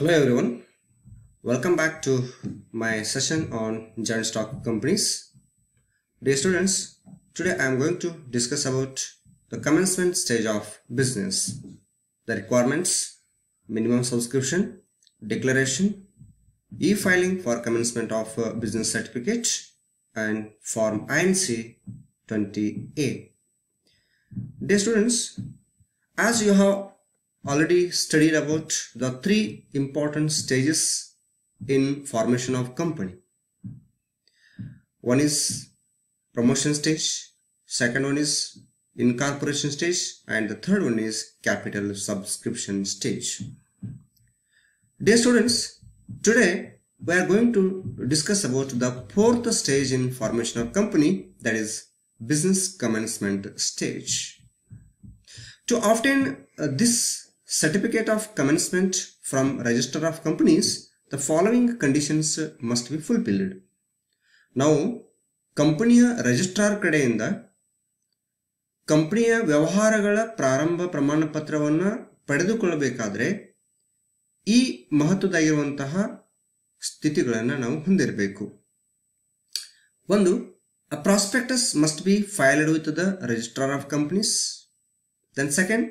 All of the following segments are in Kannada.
Hello everyone, welcome back to my session on joint stock companies. Dear students, today I am going to discuss about the commencement stage of business, the requirements, minimum subscription, declaration, e-filing for commencement of business certificate and Form INC 20A. Dear students, as you have already studied about the three important stages in formation of company. One is promotion stage, second one is incorporation stage, and the third one is capital subscription stage. Dear students, today we are going to discuss about the fourth stage in formation of company, that is business commencement stage. To obtain this certificate of commencement from Register of Companies, the following conditions must be fulfilled. ನಾವು ಕಂಪನಿಯ ರಿಜಿಸ್ಟ್ರಾರ್ ಕಡೆಯಿಂದ ಕಂಪನಿಯ ವ್ಯವಹಾರಗಳ ಪ್ರಾರಂಭ ಪ್ರಮಾಣ ಪತ್ರವನ್ನು ಪಡೆದುಕೊಳ್ಳಬೇಕಾದರೆ ಈ ಮಹತ್ವದಾಗಿರುವಂತಹ ಸ್ಥಿತಿಗಳನ್ನು ನಾವು ಹೊಂದಿರಬೇಕು. ಒಂದು, a prospectus must be filed with the Registrar of Companies. Then second,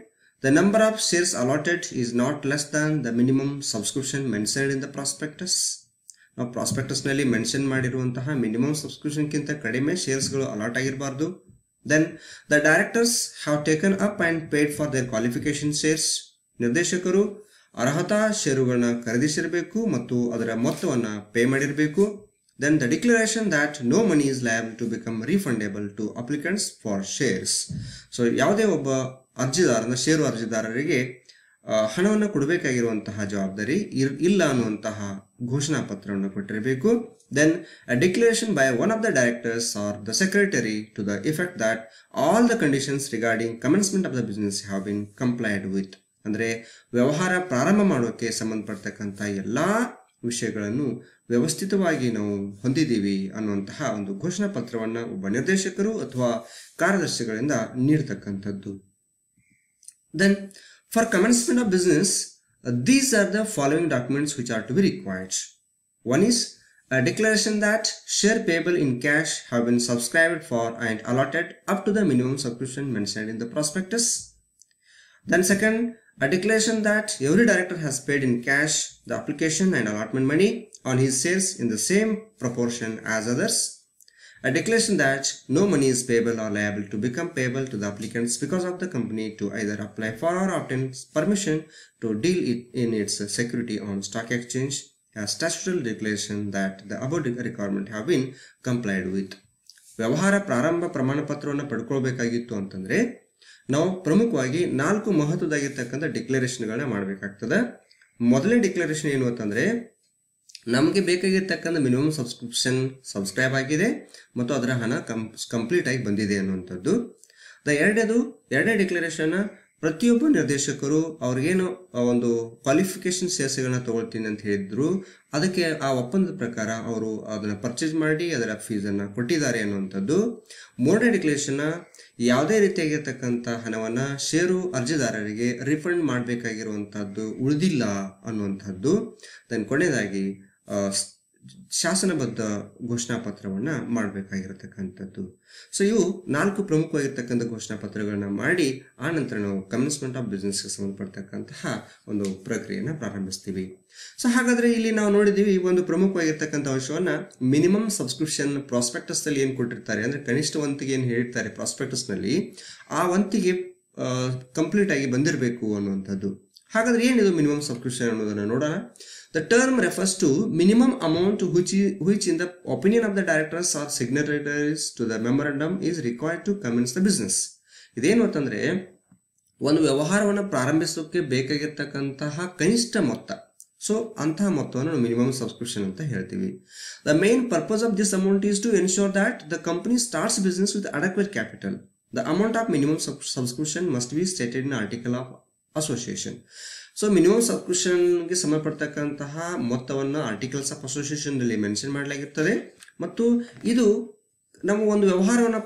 the number of shares allotted is not less than the minimum subscription mentioned in the prospectus. ನಾವು ಪ್ರಾಸ್ಪೆಕ್ಟಸ್ ನಲ್ಲಿ ಮೆನ್ಷನ್ ಮಾಡಿರುವಂತಹ ಮಿನಿಮಮ್ ಸಬ್ಸ್ಕ್ರಿಪ್ಷನ್ ಕಿಂತ ಕಡಿಮೆ ಶೇರ್ಸ್ ಗಳು ಅಲಾಟ್ ಆಗಿರಬಾರದು. Then the directors have taken up and paid for their qualification shares. ನಿರ್ದೇಶಕರು ಅರ್ಹತಾ ಷೇರುಗಳನ್ನ ಖರೀದಿಸಿರಬೇಕು ಮತ್ತು ಅದರ ಮೊತ್ತವನ್ನು ಪೇ ಮಾಡಿರಬೇಕು. Then the declaration that no money is liable to become refundable to applicants for shares. So ಯಾವುದೇ ಒಬ್ಬ ಅರ್ಜಿದಾರನ ಷೇರು ಅರ್ಜಿದಾರರಿಗೆ ಹಣವನ್ನು ಕೊಡಬೇಕಾಗಿರುವಂತಹ ಜವಾಬ್ದಾರಿ ಇಲ್ಲ ಅನ್ನುವಂತಹ ಘೋಷಣಾ ಪತ್ರವನ್ನು ಕೊಟ್ಟಿರಬೇಕು. Then a declaration by one of the directors or the secretary to the effect that all the conditions regarding commencement of the business have been complied with. ಅಂದರೆ ವ್ಯವಹಾರ ಪ್ರಾರಂಭ ಮಾಡೋಕೆ ಸಂಬಂಧಪಡ್ತಕ್ಕಂಥ ಎಲ್ಲಾ ವಿಷಯಗಳನ್ನು ವ್ಯವಸ್ಥಿತವಾಗಿ ನಾವು ಹೊಂದಿದ್ದೀವಿ ಅನ್ನುವಂತಹ ಒಂದು ಘೋಷಣಾ ಪತ್ರವನ್ನು ಒಬ್ಬ ನಿರ್ದೇಶಕರು ಅಥವಾ ಕಾರ್ಯದರ್ಶಿಗಳಿಂದ ನೀಡತಕ್ಕಂಥದ್ದು. Then for commencement of business, these are the following documents which are to be required. One is a declaration that share payable in cash have been subscribed for and allotted up to the minimum subscription mentioned in the prospectus. Then second, a declaration that every director has paid in cash the application and allotment money on his shares in the same proportion as others. A declaration that no money is payable or liable to become payable to the applicants because of the company to either apply for or obtain permission to deal in its security on stock exchange. A statutory declaration that the above requirement have been complied with. ವ್ಯವಹಾರ ಪ್ರಾರಂಭ ಪ್ರಮಾಣ ಪತ್ರವನ್ನು ಪಡ್ಕೊಳ್ಬೇಕಾಗಿತ್ತು ಅಂತಂದ್ರೆ ನಾವು ಪ್ರಮುಖವಾಗಿ 4 ಮಹತ್ವದಾಗಿರ್ತಕ್ಕಂಥ ಡಿಕ್ಲರೇಷನ್ಗಳನ್ನ ಮಾಡಬೇಕಾಗ್ತದೆ. ಮೊದಲನೇ ಡಿಕ್ಲರೇಷನ್ ಏನು ಅಂತಂದ್ರೆ ನಮಗೆ ಬೇಕಾಗಿರ್ತಕ್ಕಂಥ ಮಿನಿಮಮ್ ಸಬ್ಸ್ಕ್ರೈಬ್ ಆಗಿದೆ ಮತ್ತು ಅದರ ಹಣ ಕಂಪ್ಲೀಟ್ ಆಗಿ ಬಂದಿದೆ ಅನ್ನುವಂಥದ್ದು. ಎರಡನೇ ಡಿಕ್ಲರೇಷನ್ ಪ್ರತಿಯೊಬ್ಬ ನಿರ್ದೇಶಕರು ಅವ್ರಿಗೇನು ಒಂದು ಕ್ವಾಲಿಫಿಕೇಶನ್ ಶೇರ್ಸ್ಗಳನ್ನ ತಗೊಳ್ತೀನಿ ಅಂತ ಹೇಳಿದ್ರು, ಅದಕ್ಕೆ ಆ ಒಪ್ಪಂದದ ಪ್ರಕಾರ ಅವರು ಅದನ್ನ ಪರ್ಚೇಸ್ ಮಾಡಿ ಅದರ ಫೀಸನ್ನು ಕೊಟ್ಟಿದ್ದಾರೆ ಅನ್ನುವಂಥದ್ದು. ಮೂರನೇ ಡಿಕ್ಲರೇಷನ್ ಯಾವುದೇ ರೀತಿಯಾಗಿರ್ತಕ್ಕಂಥ ಹಣವನ್ನು ಷೇರು ಅರ್ಜಿದಾರರಿಗೆ ರಿಫಂಡ್ ಮಾಡಬೇಕಾಗಿರುವಂತಹದ್ದು ಉಳಿದಿಲ್ಲ ಅನ್ನುವಂಥದ್ದು. ದೆನ್ ಕೊನೆಯದಾಗಿ ಶಾಸನಬದ್ಧ ಘೋಷಣಾ ಪತ್ರವನ್ನ ಮಾಡಬೇಕಾಗಿರತಕ್ಕಂಥದ್ದು. ಸೊ ಇವು 4 ಪ್ರಮುಖವಾಗಿರ್ತಕ್ಕಂಥ ಘೋಷಣಾ ಪತ್ರಗಳನ್ನ ಮಾಡಿ ಆ ನಂತರ ನಾವು ಕಮೆನ್ಸ್ಮೆಂಟ್ ಆಫ್ ಬಿಸ್ನೆಸ್ಗೆ ಸಂಬಂಧಪಡ್ತಕ್ಕಂತಹ ಒಂದು ಪ್ರಕ್ರಿಯೆಯನ್ನು ಪ್ರಾರಂಭಿಸ್ತೀವಿ. ಸೊ ಹಾಗಾದ್ರೆ ಇಲ್ಲಿ ನಾವು ನೋಡಿದೀವಿ ಒಂದು ಪ್ರಮುಖವಾಗಿರ್ತಕ್ಕಂಥ ಅಂಶವನ್ನ ಮಿನಿಮಮ್ ಸಬ್ಸ್ಕ್ರಿಪ್ಷನ್ ಪ್ರಾಸ್ಪೆಕ್ಟಸ್ ನಲ್ಲಿ ಏನ್ ಕೊಟ್ಟಿರ್ತಾರೆ ಅಂದ್ರೆ ಕನಿಷ್ಠ ವಂತಿಗೆ ಏನ್ ಹೇಳಿರ್ತಾರೆ ಪ್ರಾಸ್ಪೆಕ್ಟಸ್ ನಲ್ಲಿ, ಆ ವಂತಿಗೆ ಕಂಪ್ಲೀಟ್ ಆಗಿ ಬಂದಿರಬೇಕು ಅನ್ನುವಂಥದ್ದು. ಹಾಗಾದ್ರೆ ಏನಿದು ಮಿನಿಮಮ್ ಸಬ್ಸ್ಕ್ರಿಪ್ಷನ್ ಅನ್ನೋದನ್ನ ನೋಡೋಣ. The term refers to minimum amount which in the opinion of the directors or signatories to the memorandum is required to commence the business. ಇದೇನು ಅಂತಂದ್ರೆ ಒಂದು ವ್ಯವಹಾರವನ್ನು ಪ್ರಾರಂಭಿಸೋಕೆ ಬೇಕಾಗಿರ್ತಕ್ಕಂತಹ ಕನಿಷ್ಠ ಮೊತ್ತ. ಸೊ ಅಂತಹ ಮೊತ್ತವನ್ನು ನಾವು ಮಿನಿಮಮ್ ಸಬ್ಸ್ಕ್ರಿಪ್ಷನ್ ಅಂತ ಹೇಳ್ತೀವಿ. The main purpose of this amount is to ensure that the company starts business with adequate capital. The amount of minimum subscription must be stated in article of association. So minimum ಸಬ್ಸ್ಕ್ರಿಪ್ಷನ್ಗೆ ಸಂಬಂಧಪಡ್ತಕ್ಕಂತಹ ಮೊತ್ತವನ್ನು ಆರ್ಟಿಕಲ್ಸ್ ಆಫ್ ಅಸೋಸಿಯೇಷನ್ ನಲ್ಲಿ ಮೆನ್ಷನ್ ಮಾಡಲಾಗಿರ್ತದೆ ಮತ್ತು ಇದು ನಮ್ಮ ಒಂದು ವ್ಯವಹಾರವನ್ನು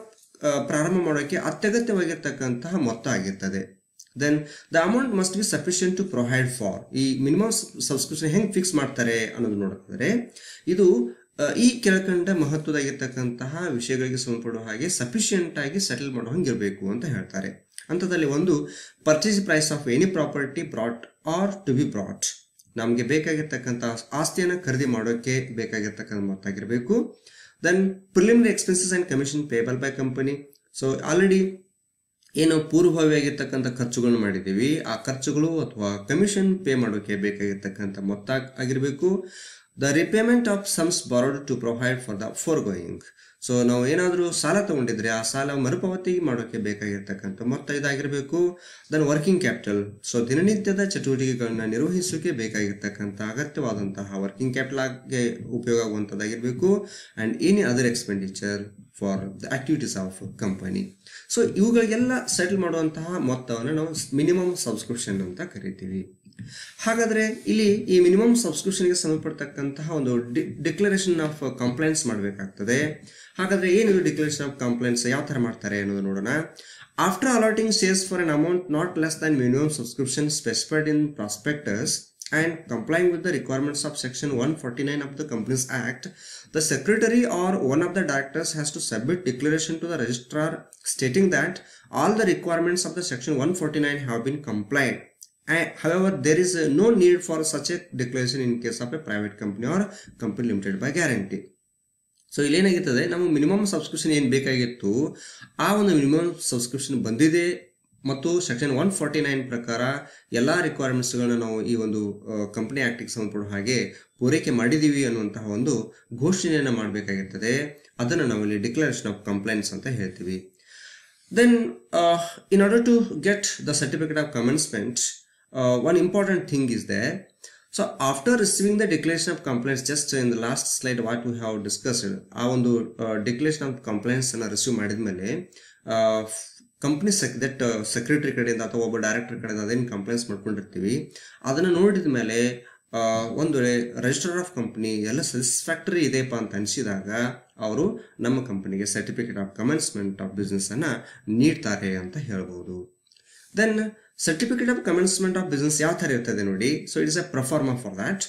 ಪ್ರಾರಂಭ ಮಾಡೋಕೆ ಅತ್ಯಗತ್ಯವಾಗಿರ್ತಕ್ಕಂತಹ ಮೊತ್ತ ಆಗಿರ್ತದೆ. Then the amount must be sufficient to provide for. ಈ ಮಿನಿಮಮ್ ಸಬ್ಸ್ಕ್ರಿಪ್ಷನ್ ಹೆಂಗೆ ಫಿಕ್ಸ್ ಮಾಡ್ತಾರೆ ಅನ್ನೋದು ನೋಡಿದ್ರೆ, ಇದು ಈ ಕೆಳಕಂಡ ಮಹತ್ವದಾಗಿರ್ತಕ್ಕಂತಹ ವಿಷಯಗಳಿಗೆ ಸಂಬಂಧಪಡುವ ಹಾಗೆ ಸಫಿಷಿಯಂಟ್ ಆಗಿ ಸೆಟಲ್ ಮಾಡೋ ಹಂಗಿರಬೇಕು ಅಂತ ಹೇಳ್ತಾರೆ. ಅಂಥದ್ರಲ್ಲಿ ಒಂದು, purchase price of any property brought are to be brought. ನಮಗೆ ಬೇಕಾಗಿರ್ತಕ್ಕಂಥ ಆಸ್ತಿಯನ್ನು ಖರೀದಿ ಮಾಡೋಕ್ಕೆ ಬೇಕಾಗಿರ್ತಕ್ಕಂಥ ಮೊತ್ತಾಗಿರಬೇಕು. Then preliminary expenses and commission payable by company. So already ಏನು ಪೂರ್ವಭಾವಿಯಾಗಿರ್ತಕ್ಕಂಥ ಖರ್ಚುಗಳನ್ನು ಮಾಡಿದ್ದೀವಿ, ಆ ಖರ್ಚುಗಳು ಅಥವಾ ಕಮಿಷನ್ ಪೇ ಮಾಡೋಕ್ಕೆ ಬೇಕಾಗಿರ್ತಕ್ಕಂಥ ಮೊತ್ತ ಆಗಿರಬೇಕು. The repayment of sums borrowed to provide for the foregoing. So ನಾವು ಏನಾದರೂ ಸಾಲ ತಗೊಂಡಿದ್ರೆ ಆ ಸಾಲ ಮರುಪಾವತಿ ಮಾಡೋಕ್ಕೆ ಬೇಕಾಗಿರ್ತಕ್ಕಂಥ ಮೊತ್ತ ಇದಾಗಿರಬೇಕು. Then working capital. ಸೊ ದಿನನಿತ್ಯದ ಚಟುವಟಿಕೆಗಳನ್ನ ನಿರ್ವಹಿಸೋಕೆ ಬೇಕಾಗಿರ್ತಕ್ಕಂಥ ಅಗತ್ಯವಾದಂತಹ ವರ್ಕಿಂಗ್ ಕ್ಯಾಪಿಟಲ್ ಆಗಿ ಉಪಯೋಗ ಆಗುವಂಥದ್ದಾಗಿರಬೇಕು. And any other expenditure for the activities of company. So ಇವುಗಳಿಗೆಲ್ಲ ಸೆಟಲ್ ಮಾಡುವಂತಹ ಮೊತ್ತವನ್ನು ನಾವು ಮಿನಿಮಮ್ ಸಬ್ಸ್ಕ್ರಿಪ್ಷನ್ ಅಂತ ಕರಿತೀವಿ. ಹಾಗಾದರೆ ಇಲ್ಲಿ ಈ ಮಿನಿಮಮ್ ಸಬ್ಸ್ಕ್ರಿಪ್ಷನ್ಗೆ ಸಂಬಂಧಪಡ್ತಕ್ಕಂತಹ ಒಂದು ಡಿಕ್ಲರೇಷನ್ ಆಫ್ ಕಂಪ್ಲೇಂಟ್ಸ್ ಮಾಡಬೇಕಾಗ್ತದೆ. ಹಾಗಾದರೆ ಏನಿದು ಡಿಕ್ಲರೇಷನ್ ಆಫ್ ಕಂಪ್ಲೇಂಟ್ಸ್, ಯಾವ ಥರ ಮಾಡ್ತಾರೆ ಅನ್ನೋದು ನೋಡೋಣ. After allotting shares for an amount not less than minimum subscription specified in prospectus and complying with the requirements of section 149 of the Companies Act, the secretary or one of the directors has to submit declaration to the registrar stating that all the requirements of the section 149 have been complied. However, there is no need for such a declaration in case of a private company or company limited by guarantee. So ಇಲ್ಲೇನಾಗಿರ್ತದೆ, ನಮಗೆ ಮಿನಿಮಮ್ ಸಬ್ಸ್ಕ್ರಿಪ್ಷನ್ ಏನು ಬೇಕಾಗಿತ್ತು ಆ ಒಂದು ಮಿನಿಮಮ್ ಸಬ್ಸ್ಕ್ರಿಪ್ಷನ್ ಬಂದಿದೆ ಮತ್ತು ಸೆಕ್ಷನ್ 149 ಪ್ರಕಾರ ಎಲ್ಲ ರಿಕ್ವೈರ್ಮೆಂಟ್ಸ್ಗಳನ್ನ ನಾವು ಈ ಒಂದು ಕಂಪನಿ ಆಕ್ಟಿಗೆ ಸಂಬಂಧಪಡುವ ಹಾಗೆ ಪೂರೈಕೆ ಮಾಡಿದ್ದೀವಿ ಅನ್ನುವಂತಹ ಒಂದು ಘೋಷಣೆಯನ್ನು ಮಾಡಬೇಕಾಗಿರ್ತದೆ. ಅದನ್ನು ನಾವು ಇಲ್ಲಿ ಡಿಕ್ಲರೇಷನ್ ಆಫ್ ಕಂಪ್ಲೇಂಟ್ಸ್ ಅಂತ ಹೇಳ್ತೀವಿ. Then in order to get the certificate of commencement, one important thing is there. So after receiving the declaration of complaints, just in the last slide what we have discussed, ಆ ಒಂದು ಡಿಕ್ಲರೇಷನ್ ಆಫ್ ಕಂಪ್ಲೇಂಟ್ಸ್ ಅನ್ನು ರಿಸೀವ್ ಮಾಡಿದ ಮೇಲೆ ಕಂಪ್ನಿ ಸೆಕ್ರೆಟರಿ ಕಡೆಯಿಂದ ಅಥವಾ ಒಬ್ಬ ಡೈರೆಕ್ಟರ್ ಕಡೆಯಿಂದ ಅದೇನು ಕಂಪ್ಲೇಂಟ್ಸ್ ಮಾಡ್ಕೊಂಡಿರ್ತೀವಿ ಅದನ್ನು ನೋಡಿದ ಮೇಲೆ ಒಂದು ರಿಜಿಸ್ಟರ್ ಆಫ್ ಕಂಪ್ನಿ ಎಲ್ಲ ಸ್ಯಾಟಿಸ್ಫ್ಯಾಕ್ಟರಿ ಇದೆಯಪ್ಪ ಅಂತ ಅನಿಸಿದಾಗ ಅವರು ನಮ್ಮ ಕಂಪನಿಗೆ certificate of commencement of business ಅನ್ನು ನೀಡ್ತಾರೆ ಅಂತ ಹೇಳ್ಬೋದು. Then certificate of commencement of business ಯಾವ ಥರ ಇರ್ತದೆ ನೋಡಿ. So it is a proforma for that.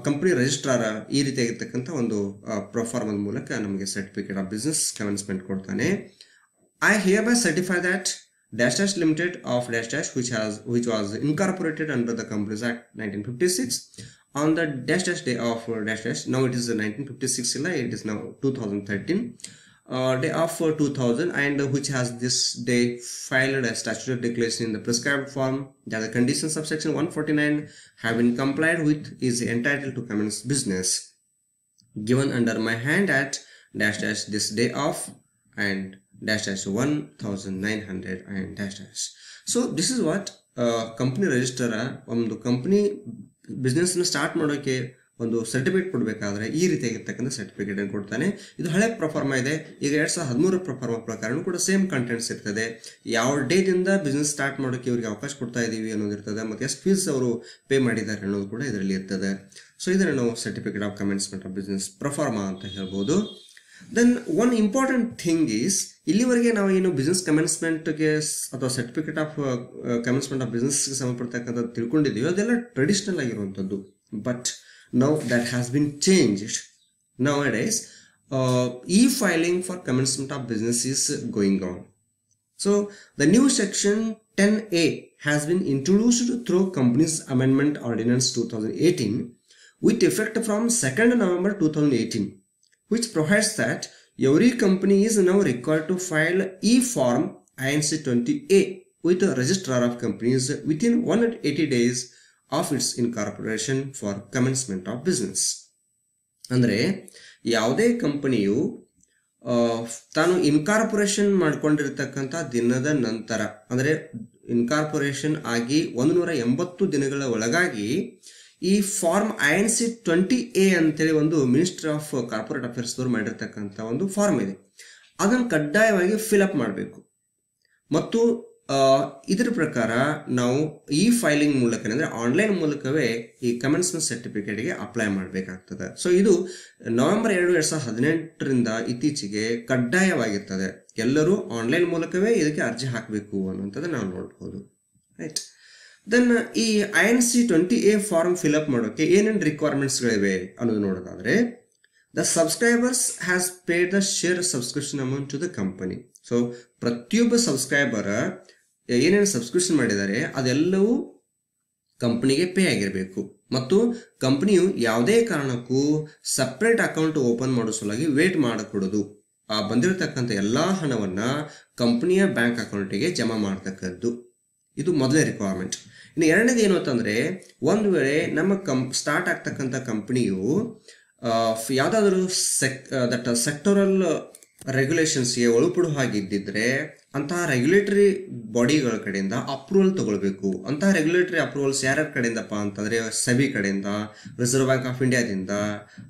Company registrar ಈ ರೀತಿಯಾಗಿರ್ತಕ್ಕಂಥ ಒಂದು ಪ್ರೊಫಾರ್ಮದ ಮೂಲಕ ನಮಗೆ ಸರ್ಟಿಫಿಕೇಟ್ ಆಫ್ ಬಿಸ್ನೆಸ್ ಕಮೆನ್ಸ್ಮೆಂಟ್ ಕೊಡ್ತಾನೆ. I hereby certify that dash dash limited of dash dash which was incorporated under the Companies Act 1956 on the dash dash day of dash dash. Now it is 1956 illa, it is now 2013 day of 2000, and which has this day filed a statutory declaration in the prescribed form that the conditions of section 149 have been complied with, is entitled to commence business given under my hand at dash dash this day of and dash dash 1900 and dash dash. So this is what company register ಒಂದು ಕಂಪ್ನಿ ಬಿಸ್ನೆಸ್ನ ಸ್ಟಾರ್ಟ್ ಮಾಡೋಕ್ಕೆ ಒಂದು ಸರ್ಟಿಫಿಕೇಟ್ ಕೊಡಬೇಕಾದ್ರೆ ಈ ರೀತಿಯಾಗಿರ್ತಕ್ಕಂಥ ಸರ್ಟಿಫಿಕೇಟ್ ಅನ್ನು ಕೊಡ್ತಾನೆ. ಇದು ಹಳೆ ಪ್ರೊಫಾರ್ಮಾ ಇದೆ. ಈಗ 2013 ಪ್ರೊಫಾರ್ಮಾ ಪ್ರಕಾರ ಕೂಡ ಸೇಮ್ ಕಂಟೆಂಟ್ಸ್ ಇರ್ತದೆ. ಯಾವ ಡೇದಿಂದ ಬಿಸ್ನೆಸ್ ಸ್ಟಾರ್ಟ್ ಮಾಡೋಕ್ಕೆ ಇವರಿಗೆ ಅವಕಾಶ ಕೊಡ್ತಾ ಇದ್ದೀವಿ ಅನ್ನೋದು ಇರ್ತದೆ, ಮತ್ತು ಎಷ್ಟು ಫೀಸ್ ಅವರು ಪೇ ಮಾಡಿದ್ದಾರೆ ಅನ್ನೋದು ಕೂಡ ಇದರಲ್ಲಿ ಇರ್ತದೆ. ಸೊ ಇದನ್ನು ನಾವು certificate of commencement of business proforma ಅಂತ ಹೇಳ್ಬೋದು. Then one important thing is, ಇಲ್ಲಿವರೆಗೆ ನಾವು ಏನು ಬಿಸ್ನೆಸ್ ಕಮೆನ್ಸ್ಮೆಂಟ್ಗೆ ಅಥವಾ ಸರ್ಟಿಫಿಕೇಟ್ ಆಫ್ ಕಮೆನ್ಸ್ಮೆಂಟ್ ಆಫ್ ಬಿಸ್ನೆಸ್ಗೆ ಸಂಬಂಧಪಡ್ತಕ್ಕಂಥದ್ದು ತಿಳ್ಕೊಂಡಿದ್ದೀವಿ, ಅದೆಲ್ಲ ಟ್ರೆಡಿಷನಲ್ ಆಗಿರುವಂಥದ್ದು. But now that has been changed. Nowadays e-filing for commencement of business is going on. So the new section 10A has been introduced through Companies Amendment Ordinance 2018 with effect from 2nd November 2018, which provides that every company is now required to file e-form INC 20A with the registrar of companies within 180 days of its incorporation for commencement of business. ಅಂದರೆ ಯಾವುದೇ ಕಂಪನಿಯು ತಾನು ಇನ್ಕಾರ್ಪೊರೇಷನ್ ಮಾಡ್ಕೊಂಡಿರ್ತಕ್ಕಂಥ ದಿನದ ನಂತರ, ಅಂದರೆ ಇನ್ಕಾರ್ಪೊರೇಷನ್ ಆಗಿ 180 ದಿನಗಳ ಒಳಗಾಗಿ ಈ ಫಾರ್ಮ್ INC 20A ಅಂತೇಳಿ ಒಂದು ಮಿನಿಸ್ಟ್ರಿ ಆಫ್ ಕಾರ್ಪೊರೇಟ್ ಅಫೇರ್ಸ್ದವ್ರು ಮಾಡಿರ್ತಕ್ಕಂಥ ಒಂದು ಫಾರ್ಮ್ ಇದೆ. ಅದನ್ನು ಕಡ್ಡಾಯವಾಗಿ ಫಿಲ್ಅಪ್ ಮಾಡಬೇಕು. ಮತ್ತು ಇದರ ಪ್ರಕಾರ ನಾವು ಈ ಫೈಲಿಂಗ್ ಮೂಲಕ, ಅಂದರೆ ಆನ್ಲೈನ್ ಮೂಲಕವೇ ಈ ಕಮೆನ್ಸ್ಮೆಂಟ್ ಸರ್ಟಿಫಿಕೇಟ್ಗೆ ಅಪ್ಲೈ ಮಾಡಬೇಕಾಗ್ತದೆ. ಸೊ ಇದು ನವೆಂಬರ್ 2, 2018ರಿಂದ ಇತ್ತೀಚೆಗೆ ಕಡ್ಡಾಯವಾಗಿರ್ತದೆ. ಎಲ್ಲರೂ ಆನ್ಲೈನ್ ಮೂಲಕವೇ ಇದಕ್ಕೆ ಅರ್ಜಿ ಹಾಕಬೇಕು ಅನ್ನುವಂಥದ್ದು ನಾವು ನೋಡ್ಬೋದು. ರೈಟ್. ದೆನ್ ಈ INC 20A ಫಾರ್ಮ್ ಫಿಲ್ಅಪ್ ಮಾಡೋಕ್ಕೆ ಏನೇನು ರಿಕ್ವೈರ್ಮೆಂಟ್ಸ್ಗಳಿವೆ ಅನ್ನೋದು ನೋಡೋದಾದರೆ, the subscribers has paid the share subscription amount to the company. So ಪ್ರತಿಯೊಬ್ಬ ಸಬ್ಸ್ಕ್ರೈಬರ್ ಏನೇನು ಸಬ್ಸ್ಕ್ರಿಪ್ಷನ್ ಮಾಡಿದ್ದಾರೆ ಅದೆಲ್ಲವೂ ಕಂಪನಿಗೆ ಪೇ ಆಗಿರಬೇಕು. ಮತ್ತು ಕಂಪನಿಯು ಯಾವುದೇ ಕಾರಣಕ್ಕೂ ಸಪ್ರೇಟ್ ಅಕೌಂಟ್ ಓಪನ್ ಮಾಡೋ ಸಲುವಾಗಿ ವೇಟ್ ಮಾಡಿಕೊಡೋದು. ಆ ಬಂದಿರತಕ್ಕಂಥ ಎಲ್ಲ ಹಣವನ್ನು ಕಂಪನಿಯ ಬ್ಯಾಂಕ್ ಅಕೌಂಟಿಗೆ ಜಮಾ ಮಾಡ್ತಕ್ಕದ್ದು. ಇದು ಮೊದಲನೇ ರಿಕ್ವೈರ್ಮೆಂಟ್. ಇನ್ನು ಎರಡನೇದು ಏನು ಅಂತಂದರೆ, ಒಂದು ವೇಳೆ ನಮ್ಮ ಸ್ಟಾರ್ಟ್ ಆಗ್ತಕ್ಕಂಥ ಕಂಪನಿಯು ಯಾವುದಾದ್ರೂ ಸೆಕ್ಟೋರಲ್ ರೆಗ್ಯುಲೇಷನ್ಸ್ಗೆ ಒಳಪಡು ಹಾಗಿದ್ದಿದ್ರೆ ಅಂತಹ ರೆಗ್ಯುಲೇಟರಿ ಬಾಡಿಗಳ ಕಡೆಯಿಂದ ಅಪ್ರೂವಲ್ ತಗೊಳ್ಬೇಕು. ಅಂತಹ ರೆಗ್ಯುಲೇಟರಿ ಅಪ್ರೂವಲ್ಸ್ ಯಾರ್ಯಾರ ಕಡೆಯಿಂದಪ್ಪ ಅಂತಂದರೆ, ಸೆಬಿ ಕಡೆಯಿಂದ, ರಿಸರ್ವ್ ಬ್ಯಾಂಕ್ ಆಫ್ ಇಂಡಿಯಾದಿಂದ,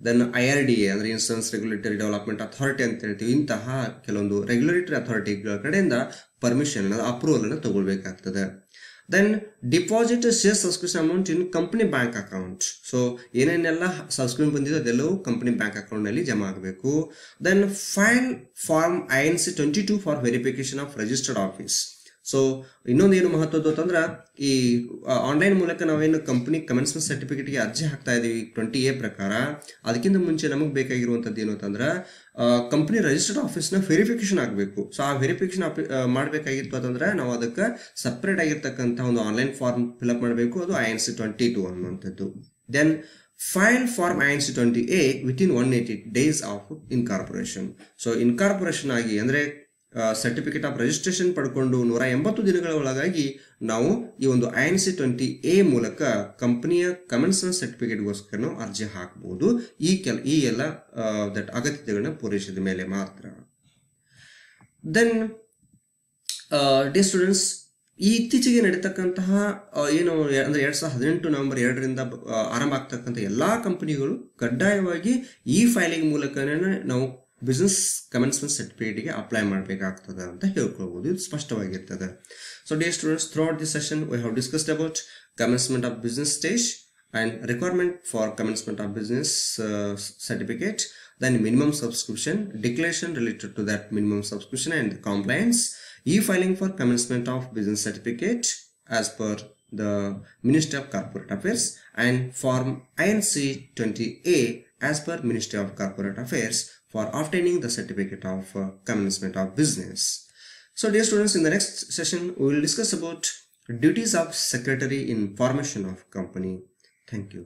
ದೆನ್ IRDA ಅಂದರೆ ಇನ್ಶೂರೆನ್ಸ್ ರೆಗ್ಯುಲೇಟರಿ ಡೆವಲಪ್ಮೆಂಟ್ ಅಥಾರಿಟಿ ಅಂತ ಹೇಳ್ತೀವಿ. ಇಂತಹ ಕೆಲವೊಂದು ರೆಗ್ಯುಲೇಟರಿ ಅಥಾರಿಟಿಗಳ ಕಡೆಯಿಂದ ಪರ್ಮಿಷನ್ ಅಪ್ರೂವಲನ್ನು ತಗೊಳ್ಬೇಕಾಗ್ತದೆ. Then deposit share subscription amount in company bank account. So ಏನೇನೆಲ್ಲ ಸಬ್ಸ್ಕ್ರಿಪ್ಷನ್ ಬಂದಿದೆ ಅದೆಲ್ಲವೂ ಕಂಪನಿ ಬ್ಯಾಂಕ್ ಅಕೌಂಟ್ನಲ್ಲಿ ಜಮಾ ಆಗಬೇಕು. Then file form INC 22 for verification of registered office. So ಇನ್ನೊಂದೇನು ಮಹತ್ವದ್ದು ಅಂತಂದ್ರೆ, ಈ ಆನ್ಲೈನ್ ಮೂಲಕ ನಾವೇನು ಕಂಪನಿ ಕಮೆನ್ಸ್ಮೆಂಟ್ ಸರ್ಟಿಫಿಕೇಟ್ಗೆ ಅರ್ಜಿ ಹಾಕ್ತಾ ಇದ್ದೀವಿ 20A ಪ್ರಕಾರ, ಅದಕ್ಕಿಂತ ಮುಂಚೆ ನಮಗೆ ಬೇಕಾಗಿರುವಂಥದ್ದು ಏನು ಅಂತಂದ್ರೆ, ಕಂಪನಿ ರಿಜಿಸ್ಟರ್ಡ್ ಆಫೀಸ್ನ ವೆರಿಫಿಕೇಶನ್ ಆಗಬೇಕು. ಸೊ ಆ ವೆರಿಫಿಕೇಶನ್ ಮಾಡಬೇಕಾಗಿತ್ತು ಅಂತಂದ್ರೆ ನಾವು ಅದಕ್ಕೆ ಸಪ್ರೇಟ್ ಆಗಿರ್ತಕ್ಕಂಥ ಒಂದು ಆನ್ಲೈನ್ ಫಾರ್ಮ್ ಫಿಲ್ಅಪ್ ಮಾಡಬೇಕು. ಅದು INC 22 ಅನ್ನುವಂಥದ್ದು. Then file form INC 20A within 180 days of incorporation. So incorporation ಆಗಿ ಅಂದರೆ ಸರ್ಟಿಫಿಕೇಟ್ ಆಫ್ ರಿಜಿಸ್ಟ್ರೇಷನ್ ಪಡ್ಕೊಂಡು 180 ದಿನಗಳ ಒಳಗಾಗಿ ನಾವು ಈ ಒಂದು INC 20A ಮೂಲಕ ಕಂಪನಿಯ ಕಮೆನ್ಸ್ಮೆಂಟ್ ಸರ್ಟಿಫಿಕೇಟ್ಗೋಸ್ಕರ ನಾವು ಅರ್ಜಿ ಹಾಕಬಹುದು. ಈ ಎಲ್ಲ ಅಗತ್ಯತೆಗಳನ್ನ ಪೂರೈಸಿದ ಮೇಲೆ ಮಾತ್ರ. ದೆನ್ ಡಿಯರ್ ಸ್ಟೂಡೆಂಟ್ಸ್, ಈ ಇತ್ತೀಚೆಗೆ ನಡೀತಕ್ಕಂತಹ ಏನು ಅಂದರೆ 2018 ನವೆಂಬರ್ 2ರಿಂದ ಆರಂಭ ಆಗ್ತಕ್ಕಂಥ ಎಲ್ಲ ಕಂಪನಿಗಳು ಕಡ್ಡಾಯವಾಗಿ ಈ ಫೈಲಿಂಗ್ ಮೂಲಕನೇ ನಾವು ಬಿಸ್ನೆಸ್ ಕಮೆನ್ಸ್ಮೆಂಟ್ ಸರ್ಟಿಫಿಕೇಟ್ಗೆ ಅಪ್ಲೈ ಮಾಡಬೇಕಾಗ್ತದೆ ಅಂತ ಹೇಳ್ಕೊಳ್ಬೋದು. ಇದು ಸ್ಪಷ್ಟವಾಗಿರ್ತದೆ. So dear students, throughout this session we have discussed about commencement of business stage and requirement for commencement of business certificate, then minimum subscription, declaration related to that minimum subscription and compliance, e-filing for commencement of business certificate as per the Ministry of Corporate Affairs, and form INC 20A as per Ministry of Corporate Affairs for obtaining the certificate of commencement of business. So dear students, in the next session we will discuss about duties of secretary in formation of company. Thank you.